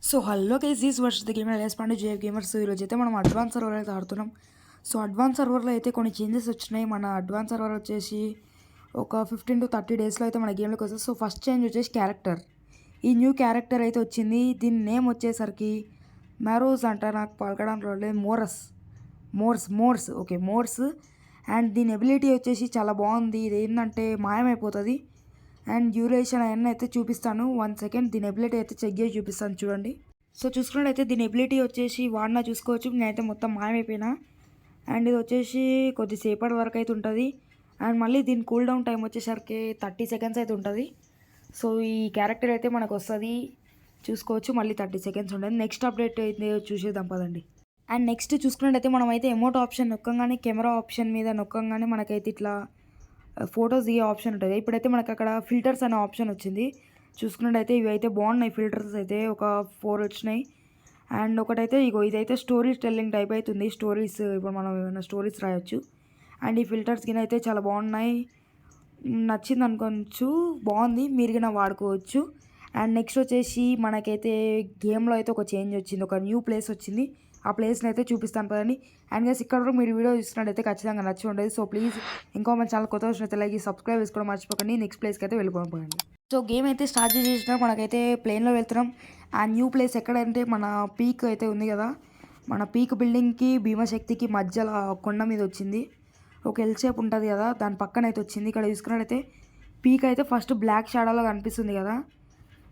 So hello guys, this Varsh the gamer S Pandey JF gamers. ఈరోజు అయితే మనం అడ్వాన్స్ సర్వర్ అయితే ఆడుతున్నాం. సో అడ్వాన్స్ సర్వర్లో అయితే కొన్ని చేంజెస్ వచ్చినాయి. మన అడ్వాన్స్ సర్వర్ వచ్చేసి ఒక 15 to 30 డేస్లో అయితే మన గేమ్లోకి వస్తుంది. సో ఫస్ట్ చేంజ్ వచ్చేసి క్యారెక్టర్. ఈ న్యూ క్యారెక్టర్ అయితే వచ్చింది. దీని నేమ్ వచ్చేసరికి మ్యారోజ్ అంట, నాకు పలకడానికి రాలేదు. Morse okay, Morse. అండ్ దీని ఎబిలిటీ వచ్చేసి చాలా బాగుంది. ఇది ఏంటంటే మాయమైపోతుంది. అండ్ డ్యూరేషన్ అవన్నీ అయితే చూపిస్తాను. 1 సెకండ్ దీని ఎబిలిటీ అయితే చెక్ చేసి చూపిస్తాను చూడండి. సో చూసుకున్నట్టయితే దీని ఎబిలిటీ వచ్చేసి వాడినా చూసుకోవచ్చు. నేనైతే మొత్తం మాయమైపోయినా. అండ్ ఇది వచ్చేసి కొద్దిసేపటి వరకు అయితే ఉంటుంది. అండ్ మళ్ళీ దీని కూల్ డౌన్ టైం వచ్చేసరికి 30 సెకండ్స్ అయితే ఉంటుంది. సో ఈ క్యారెక్టర్ అయితే మనకు వస్తుంది చూసుకోవచ్చు. మళ్ళీ 30 సెకండ్స్ ఉంటుంది. నెక్స్ట్ అప్డేట్ అయితే చూసేద్దాం పదండి. అండ్ నెక్స్ట్ చూసుకున్నట్టయితే మనమైతే ఎమోట్ ఆప్షన్ నొక్కంగానే, కెమెరా ఆప్షన్ మీద నొక్కంగానే మనకైతే ఇట్లా ఫొటోస్ దిగే ఆప్షన్ ఉంటుంది. ఇప్పుడైతే మనకు అక్కడ ఫిల్టర్స్ అనే ఆప్షన్ వచ్చింది. చూసుకున్నట్టయితే ఇవి అయితే బాగున్నాయి. ఫిల్టర్స్ అయితే ఒక 4 వచ్చినాయి. అండ్ ఒకటైతే ఇదైతే స్టోరీ టెల్లింగ్ టైప్ అవుతుంది. స్టోరీస్ ఇప్పుడు మనం ఏమైనా స్టోరీస్ రాయొచ్చు. అండ్ ఈ ఫిల్టర్స్ కింద అయితే చాలా బాగున్నాయి. నచ్చింది అనుకోవచ్చు, బాగుంది, మీరు కింద వాడుకోవచ్చు. అండ్ నెక్స్ట్ వచ్చేసి మనకైతే గేమ్లో అయితే ఒక చేంజ్ వచ్చింది. ఒక న్యూ ప్లేస్ వచ్చింది. ఆ ప్లేస్ని అయితే చూపిస్తాను కదండి. అండ్ గైస్, ఇక్కడ వరకు మీరు వీడియో చూస్తున్నట్టయితే ఖచ్చితంగా నచ్చి ఉండేది. సో ప్లీజ్ ఇంకో మన ఛానల్ కొత్త వచ్చినట్టు లైక్ సబ్స్క్రైబ్ చేసుకోవడం మర్చిపోకండి. నెక్స్ట్ ప్లేస్కి అయితే వెళ్ళిపోకండి. సో గేమ్ అయితే స్టార్ట్ చేసినా మనకైతే ప్లేన్లో వెళ్తున్నాం. ఆ న్యూ ప్లేస్ ఎక్కడంటే మన పీక్ అయితే ఉంది కదా, మన పీక్ బిల్డింగ్కి భీమశక్తికి మధ్యలో కొండ మీద వచ్చింది. ఒక ఎల్ షేప్ ఉంటుంది కదా, దాని పక్కన అయితే వచ్చింది. ఇక్కడ చూసుకున్నట్టయితే పీక్ అయితే ఫస్ట్ బ్లాక్ షాడోలో కనిపిస్తుంది కదా.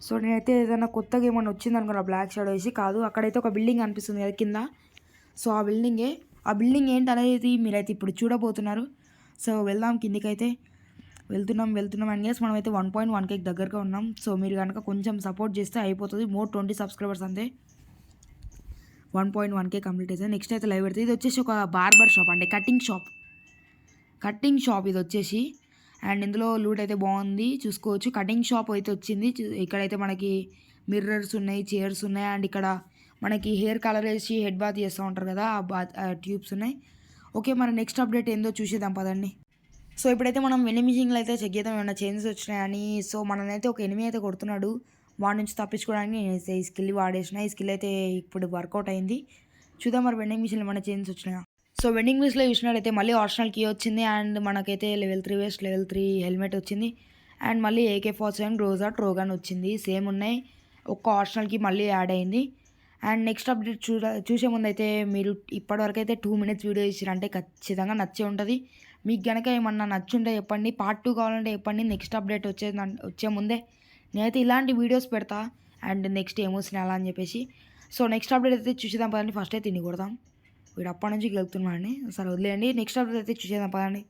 సో నేనైతే ఏదైనా కొత్తగా ఏమన్నా వచ్చింది అనుకున్నా బ్లాక్ షాడో వేసి, కాదు, అక్కడైతే ఒక బిల్డింగ్ అనిపిస్తుంది కదా కింద. సో ఆ బిల్డింగ్ ఏంటనేది మీరైతే ఇప్పుడు చూడబోతున్నారు. సో వెళ్దాం కిందికైతే. వెళ్తున్నాం. అండ్ గైస్, మనమైతే 1.1K దగ్గరగా ఉన్నాం. సో మీరు కనుక కొంచెం సపోర్ట్ చేస్తే అయిపోతుంది. 20 సబ్స్క్రైబర్స్ అంతే 1.1K కంప్లీట్ అయితే నెక్స్ట్ అయితే లైవ్ పెడుతుంది. ఇది వచ్చేసి ఒక బార్బర్ షాప్, అంటే కటింగ్ షాప్ ఇది వచ్చేసి. అండ్ ఇందులో లూట్ అయితే బాగుంది, చూసుకోవచ్చు. కటింగ్ షాప్ అయితే వచ్చింది. ఇక్కడైతే మనకి మిర్రర్స్ ఉన్నాయి, చైర్స్ ఉన్నాయి. అండ్ ఇక్కడ మనకి హెయిర్ కలర్ వేసి హెడ్ బాత్ చేస్తూ ఉంటారు కదా, ఆ ట్యూబ్స్ ఉన్నాయి. ఓకే, మన నెక్స్ట్ అప్డేట్ ఏందో చూసేద్దాం పదండి. సో ఇప్పుడైతే మనం ఎనిమిషింగ్లో అయితే చెక్ చేద్దాం ఏమైనా చేంజెస్ వచ్చినాయని. సో మననైతే ఒక ఎనిమి అయితే కొడుతున్నాడు. వాడి నుంచి తప్పించుకోవడానికి నేను ఈ స్కిల్ వాడేసిన. ఈ స్కిల్ అయితే ఇప్పుడు వర్కౌట్ అయింది. చూద్దాం మరి వెండింగ్ మిషన్లో ఏమైనా చేంజెస్ వచ్చినాయా. సో వెండింగ్ మిషన్లో చూసినట్టయితే మళ్ళీ ఆప్షనల్ కీ వచ్చింది. అండ్ మనకైతే లెవెల్ 3 వేస్ట్, లెవెల్ 3 హెల్మెట్ వచ్చింది. అండ్ మళ్ళీ AK-47 గ్రోజా ట్రోగాన్ వచ్చింది. సేమ్ ఉన్నాయి. ఒక్క ఆప్షనల్కి మళ్ళీ యాడ్ అయింది. అండ్ నెక్స్ట్ అప్డేట్ చూసే ముందు అయితే మీరు ఇప్పటివరకు అయితే 2 minutes వీడియో ఇచ్చారంటే ఖచ్చితంగా నచ్చే ఉంటుంది. మీకు కనుక ఏమన్నా నచ్చుంటే చెప్పండి. పార్ట్ 2 కావాలంటే చెప్పండి. నెక్స్ట్ అప్డేట్ వచ్చే ముందే నేనైతే ఇలాంటి వీడియోస్ పెడతా. అండ్ నెక్స్ట్ ఏమొచ్చినా అలా అని చెప్పేసి. సో నెక్స్ట్ అప్డేట్ అయితే చూసేద్దాం పదండి. ఫస్ట్ అయితే తిని కొడదాం. వీడు అప్పటి నుంచి గెలుతున్నాడండి, సరే వదిలేయండి. నెక్స్ట్ అప్డేట్ అయితే చూసేద్దాం పదండి.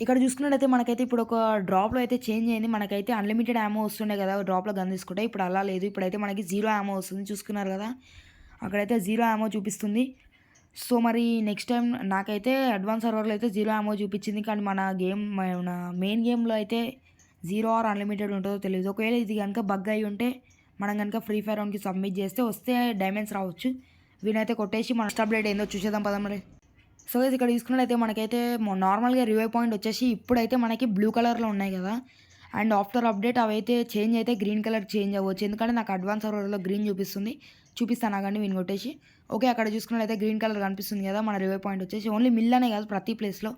ఇక్కడ చూసుకున్నట్టయితే మనకైతే ఇప్పుడు ఒక డ్రాప్లో అయితే చేంజ్ అయింది. మనకైతే అన్లిమిటెడ్ యామో వస్తుండే కదా డ్రాప్లో గన్ తీసుకుంటే, ఇప్పుడు అలా లేదు. ఇప్పుడైతే మనకి 0 యామో వస్తుంది. చూసుకున్నారు కదా, అక్కడైతే 0 యామో చూపిస్తుంది. సో మరి నెక్స్ట్ టైం నాకైతే అడ్వాన్స్ సర్వర్లో అయితే 0 యామో చూపించింది. కానీ మన మెయిన్ గేమ్లో అయితే 0 ఆర్ అన్లిమిటెడ్ ఉంటుందో తెలియదు. ఒకవేళ ఇది కనుక బగ్ అయి ఉంటే మనం కనుక ఫ్రీ ఫైర్ రౌండ్కి సబ్మిట్ చేస్తే వస్తే డైమండ్స్ రావచ్చు. వీనైతే కొట్టేసి మన నెక్స్ట్ అప్డేట్ ఏందో చూసేద్దాం పదం మరి. సో ఇక్కడ తీసుకున్నట్లయితే మనకైతే నార్మల్గా రివైవ్ పాయింట్ వచ్చేసి ఇప్పుడైతే మనకి బ్లూ కలర్లో ఉన్నాయి కదా. అండ్ ఆఫ్టర్ అప్డేట్ అవైతే చేంజ్ అయితే గ్రీన్ కలర్ చేంజ్ అవ్వచ్చు. ఎందుకంటే నాకు అడ్వాన్స్ సర్వర్లో గ్రీన్ చూపిస్తాను కానీ వీని కొట్టేసి. ఓకే, అక్కడ చూసుకున్నట్లయితే గ్రీన్ కలర్ కనిపిస్తుంది కదా మన రివైవ్ పాయింట్ వచ్చేసి. ఓన్లీ మిల్ అనే కాదు, ప్రతి ప్లేస్లో.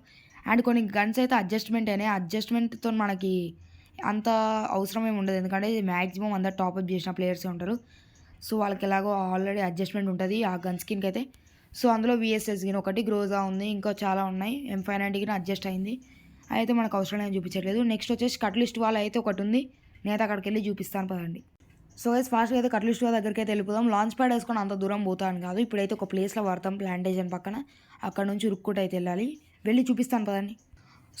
అండ్ కొన్ని గన్స్ అయితే అడ్జస్ట్మెంట్ అయినాయి. అడ్జస్ట్మెంట్తో మనకి అంత అవసరం ఏమి ఉండదు, ఎందుకంటే మ్యాక్సిమం అందరు టాప్అప్ చేసిన ప్లేయర్సే ఉంటారు. సో వాళ్ళకి ఎలాగో ఆల్రెడీ అడ్జస్ట్మెంట్ ఉంటుంది ఆ గన్ స్కిన్కి అయితే. సో అందులో VSS గిన్ ఒకటి, గ్రోజా ఉంది, ఇంకా చాలా ఉన్నాయి. M590 అడ్జస్ట్ అయింది. అయితే మనకు అవసరం ఏం చూపించట్లేదు. నెక్స్ట్ వచ్చేసి కట్లిస్ట్ వాళ్ళ అయితే ఒకటి ఉంది. నేనైతే అక్కడికి వెళ్ళి చూపిస్తాను పదండి. సో గైస్, ఫాస్ట్గా అయితే కట్లిస్ట్ వాళ్ళ దగ్గరికి అయితే వెళ్ళిపోదాం. లాంచ్ ప్యాడ్ వేసుకొని అంత దూరం పోతాను కాదు. ఇప్పుడైతే ఒక ప్లేస్లో వాడతాం, ప్లాంటేషన్ పక్కన. అక్కడ నుంచి రుక్కుంట అయితే వెళ్ళి చూపిస్తాను పదండి.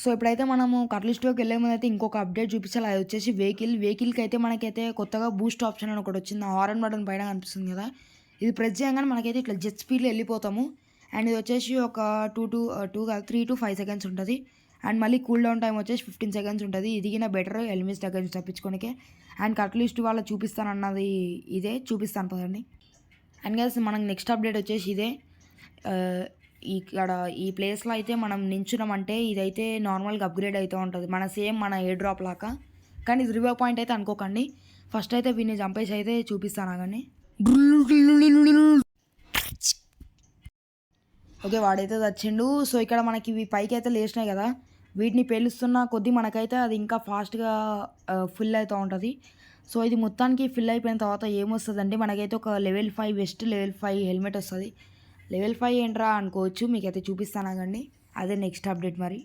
సో ఇప్పుడైతే మనము కట్లిస్ట్లోకి వెళ్ళే ముందు అయితే ఇంకొక అప్డేట్ చూపించాలి. అది వచ్చేసి వెహికల్కి అయితే మనకైతే కొత్తగా బూస్ట్ ఆప్షన్ అని ఒకటి వచ్చింది. హారన్ బటన్ పైన కనిపిస్తుంది కదా, ఇది ప్రెస్ చేయగానే మనకైతే ఇట్లా జెట్ స్పీడ్లో వెళ్ళిపోతాము. అండ్ ఇది వచ్చేసి ఒక 3 to 5 seconds ఉంటుంది. అండ్ మళ్ళీ కూల్ డౌన్ టైం వచ్చేసి 15 seconds ఉంటుంది. ఇదిగిన బెటర్ ఎలిమిస్ దగ్గర నుంచి తప్పించుకోనికే. అండ్ కట్లిస్ట్ వాళ్ళ చూపిస్తానన్నది ఇదే, చూపిస్తాను పదండి. అండ్ గైస్, మనకు నెక్స్ట్ అప్డేట్ వచ్చేసి ఇదే. ఇక్కడ ఈ ప్లేస్లో అయితే మనం నించున్నామంటే ఇదైతే నార్మల్గా అప్గ్రేడ్ అవుతూ ఉంటుంది, మన ఎయిర్ డ్రాప్ లాగా. కానీ ఇది రివైవ్ పాయింట్ అయితే అనుకోకండి. ఫస్ట్ అయితే వీడిని చంపేసి అయితే చూపిస్తాను కానీ. ఓకే, వాడైతే చచ్చిండు. సో ఇక్కడ మనకి ఇవి పైకి అయితే లేచినాయి కదా, వీటిని పేలుస్తున్న కొద్దీ మనకైతే అది ఇంకా ఫాస్ట్గా ఫిల్ అవుతూ ఉంటుంది. సో ఇది మొత్తానికి ఫిల్ అయిపోయిన తర్వాత ఏమొస్తుందంటే మనకైతే ఒక లెవెల్ 5 వెస్ట్, లెవెల్ 5 హెల్మెట్ వస్తుంది. లెవెల్ 5 ఏంట్రా అనుకోవచ్చు, మీకైతే చూపిస్తాను ఆగండి, అదే నెక్స్ట్ అప్డేట్ మరి.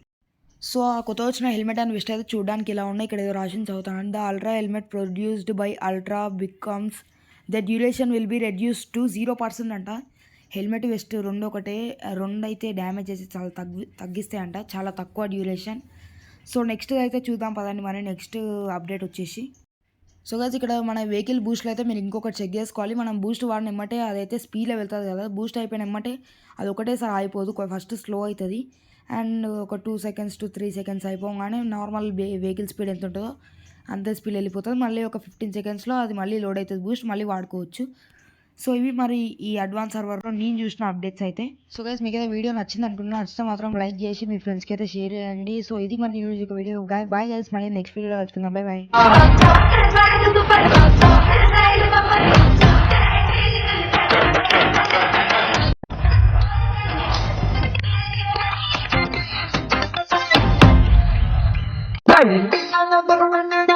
సో ఆ కొత్త వచ్చిన హెల్మెట్ అండ్ వెస్ట్ అయితే చూడడానికి ఇలా ఉన్నాయి. ఇక్కడ ఏదో రాసిన చదువుతాను. The ultra helmet produced by ultra becomes the duration will be reduce to 0% అంట. హెల్మెట్ వెస్ట్ రెండు ఒకటే, రెండు అయితే డ్యామేజ్ చేసి చాలా తగ్గిస్తాయంట, చాలా తక్కువ డ్యూరేషన్. సో నెక్స్ట్ అయితే చూద్దాం పదండి మరి, నెక్స్ట్ అప్డేట్ వచ్చేసి. సో గైస్ ఇక్కడ మన వెహికల్ బూస్ట్లో అయితే మీరు ఇంకొకటి చెక్ చేసుకోవాలి. మనం బూస్ట్ వాడిన ఎమ్మటే అదైతే స్పీడ్లో వెళ్తుంది కదా, బూస్ట్ అయిపోయిన ఎమ్మటే అది ఒకటేసారి అయిపోదు, ఫస్ట్ స్లో అవుతుంది. అండ్ ఒక 2 seconds to 3 seconds అయిపోగానే నార్మల్ వెహికల్ స్పీడ్ ఎంత ఉంటుందో అంతే స్పీడ్ వెళ్ళిపోతుంది. మళ్ళీ ఒక 15 secondsలో అది మళ్ళీ లోడ్ అవుతుంది బూస్ట్, మళ్ళీ వాడుకోవచ్చు. సో ఇవి మరి ఈ అడ్వాన్స్ సర్వర్లో నేను చూసిన అప్డేట్స్ అయితే. సో గైస్ మీకు అయితే వీడియో నచ్చింది అనుకుంటున్నాను, నచ్చితే మాత్రం లైక్ చేసి మీ ఫ్రెండ్స్కి అయితే షేర్ చేయండి. సో ఇది మరి ఈ వీడియో. బాయ్ గైస్, మళ్ళీ నెక్స్ట్ వీడియోలో కలుసుకుందాం. Bye bye. I'm